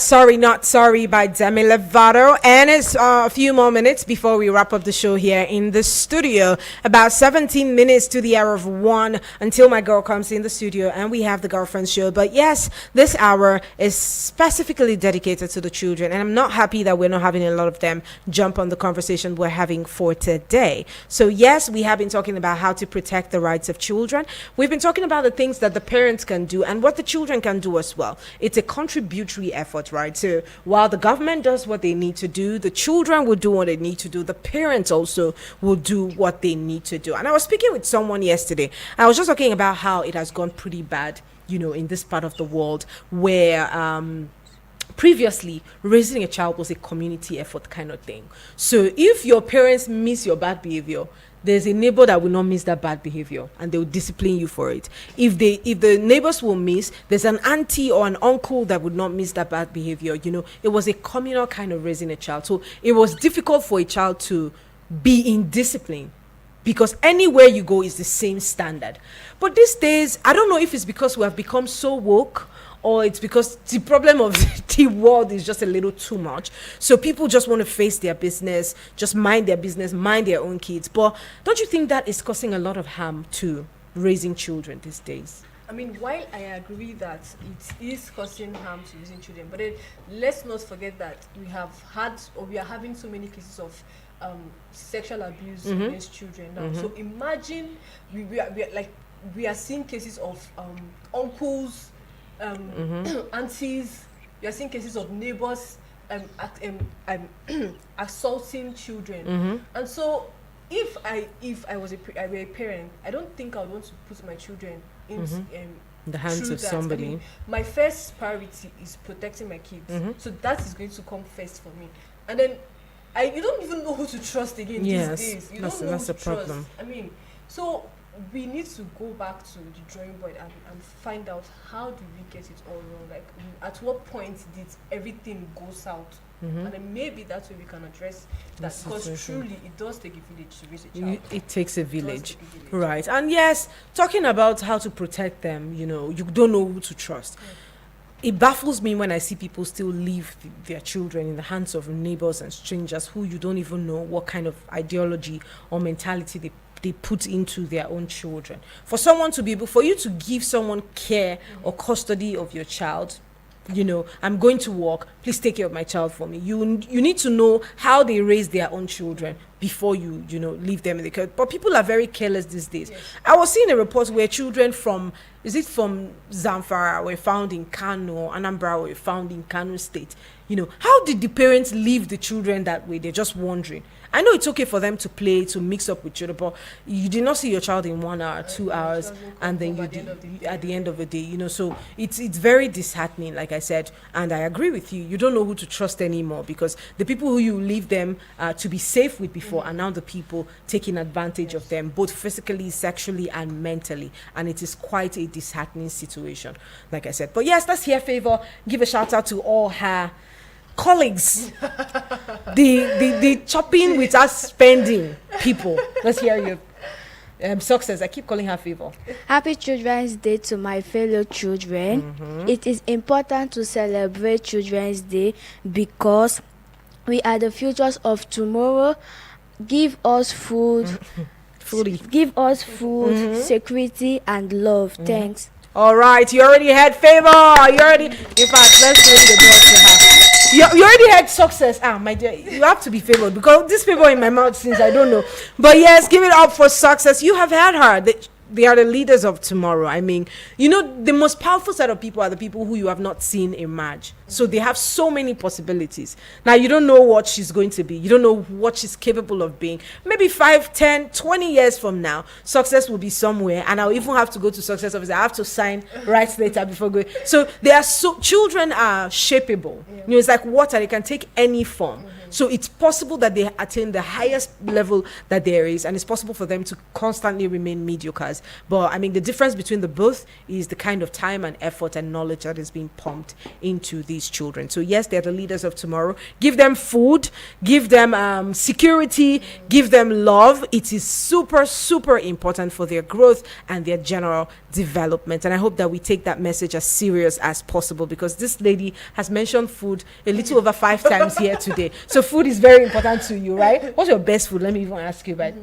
Sorry, Not Sorry by Demi Lovato. And it's a few more minutes before we wrap up the show here in the studio. About 17 minutes to the hour of 1 until my girl comes in the studio and we have the girlfriend show. But yes, this hour is specifically dedicated to the children. And I'm not happy that we're not having a lot of them jump on the conversation we're having for today. So yes, we have been talking about how to protect the rights of children. We've been talking about the things that the parents can do and what the children can do as well. It's a contributory effort, right? So while the government does what they need to do, the children will do what they need to do. The parents also will do what they need to do. And I was speaking with someone yesterday. I was just talking about how it has gone pretty bad, in this part of the world where previously raising a child was a community effort kind of thing. So if your parents miss your bad behavior, there's a neighbor that will not miss that bad behavior and they will discipline you for it. If the neighbors will miss, there's an auntie or an uncle that would not miss that bad behavior. It was a communal kind of raising a child. So it was difficult for a child to be in discipline because anywhere you go is the same standard. But these days, I don't know if it's because we have become so woke or it's because the problem of the world is just a little too much. So people just want to face their business, just mind their business, mind their own kids. But don't you think that is causing a lot of harm to raising children these days? I mean, while I agree that it is causing harm to raising children, but then let's not forget that we are having so many cases of sexual abuse against children now. So imagine we are seeing cases of uncles, aunties. You are seeing cases of neighbors assaulting children, and so if I were a parent, I don't think I would want to put my children in the hands of somebody. I mean, my first priority is protecting my kids, so that is going to come first for me, and then you don't even know who to trust again these days. You don't know who to trust. I mean, so we need to go back to the drawing board and find out how did we get it all wrong, like at what point did everything go south, and then maybe that's where we can address that, because truly it does take a village to raise a child. It takes a village, right? And yes, talking about how to protect them, you don't know who to trust. It baffles me when I see people still leave their children in the hands of neighbors and strangers who you don't even know what kind of ideology or mentality they put into their own children. For you to give someone care or custody of your child, I'm going to work, please take care of my child for me. You need to know how they raise their own children before you leave them in the care. But people are very careless these days. Yes. I was seeing a report where children from Zamfara were found in Kano, Anambra were found in Kano State. How did the parents leave the children that way? They're just wondering. I know it's okay for them to play, to mix up with children, but you did not see your child in 1 hour, 2 hours, and then at the end of the day, so it's very disheartening, like I said, and I agree with you. You don't know who to trust anymore because the people who you leave them to be safe with before are now the people taking advantage of them, both physically, sexually, and mentally, and it is quite a disheartening situation, like I said. But yes, let's hear Favor give a shout out to all her colleagues, the chopping with us spending people. Let's hear you. Success. I keep calling her Favor. Happy Children's Day to my fellow children. It is important to celebrate Children's Day because we are the futures of tomorrow. Give us food, security, and love. Thanks. All right, you already had Favor. In fact, let's ring the bell to her. You already had Success. My dear, you have to be favored because this Favor in my mouth since I don't know. But yes, give it up for Success. You have had her. They are the leaders of tomorrow. I mean, the most powerful set of people are the people who you have not seen emerge. So they have so many possibilities. Now, you don't know what she's going to be. You don't know what she's capable of being. Maybe 5, 10, 20 years from now, Success will be somewhere. And I'll even have to go to Success office. I have to sign rights later before going. So children are shapeable. It's like water. They can take any form. So it's possible that they attain the highest level that there is, and it's possible for them to constantly remain mediocres. But I mean, the difference between the both is the kind of time and effort and knowledge that is being pumped into these children. So yes, they're the leaders of tomorrow. Give them food, give them security, give them love. It is super, super important for their growth and their general development. And I hope that we take that message as serious as possible, because this lady has mentioned food a little over 5 times here today. So food is very important to you, right? What's your best food? Let me even ask you about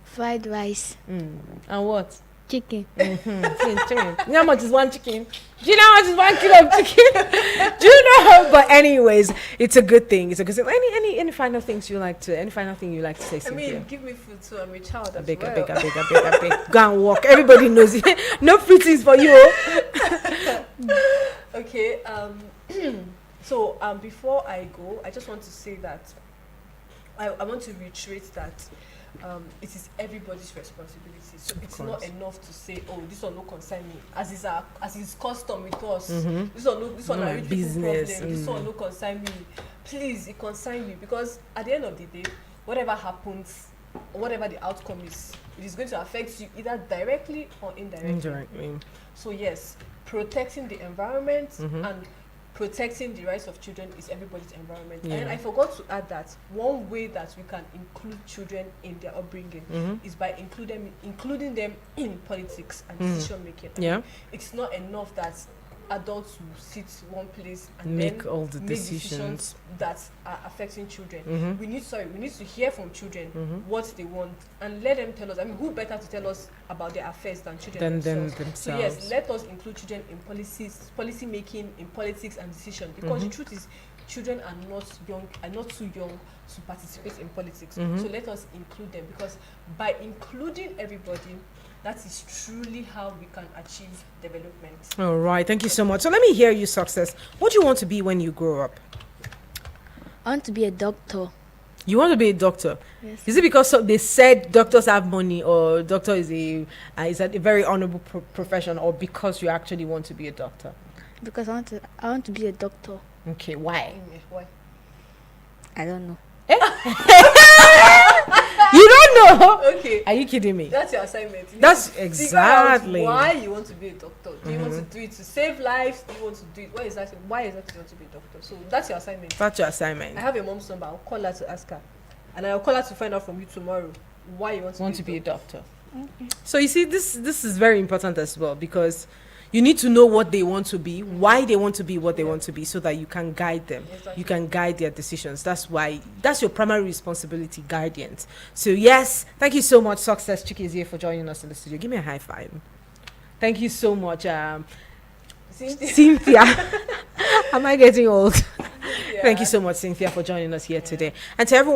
Fried rice. And what? Chicken. Chicken. You know how much is one chicken? Do you know how much is 1 kilo of chicken? Do you know? But anyways, it's a good thing. It's a good thing. Any final things you like to? Any final thing you like to say? Cynthia? I mean, give me food too. I'm a child. I beg. Go and walk. Everybody knows it. No free things for you. Okay. So before I go, I just want to say that I want to reiterate that it is everybody's responsibility. So it's not enough to say, oh, this one no concern me, as is custom with us. This one are rich people problem. This one no concern me. Please, it concern me, because at the end of the day, whatever happens, or whatever the outcome is, it is going to affect you either directly or indirectly. So yes, protecting the environment and protecting the rights of children is everybody's environment. And I forgot to add that one way that we can include children in their upbringing is by including them in politics and decision making. It's not enough that adults will sit one place and make all the decisions that are affecting children. We need to hear from children what they want and let them tell us. I mean, who better to tell us about their affairs than children themselves? So yes, let us include children in policy making, in politics and decision, because the truth is, children are not too young to participate in politics. So let us include them, because by including everybody, that is truly how we can achieve development. All right, thank you so much. So let me hear you, Success. What do you want to be when you grow up? I want to be a doctor. You want to be a doctor? Yes. Is it because they said doctors have money, or doctor is a very honorable profession, or because you actually want to be a doctor? Because I want to be a doctor. Okay, why? Why? I don't know. You don't know? Okay. Are you kidding me? That's your assignment. That's exactly why you want to be a doctor. Do you want to do it to save lives? Do you want to do it? Why exactly you want to be a doctor? So that's your assignment. That's your assignment. I have your mom's number. I'll call her to ask her, and I'll call her to find out from you tomorrow why you want to be a doctor. Okay. So you see, this is very important as well, because you need to know what they want to be, why they want to be what they want to be, so that you can guide them. Exactly. You can guide their decisions. That's your primary responsibility, guardians. So yes, thank you so much, Success Chiki is here for joining us in the studio. Give me a high five. Thank you so much, Cynthia. Am I getting old? Thank you so much, Cynthia, for joining us here today. And to everyone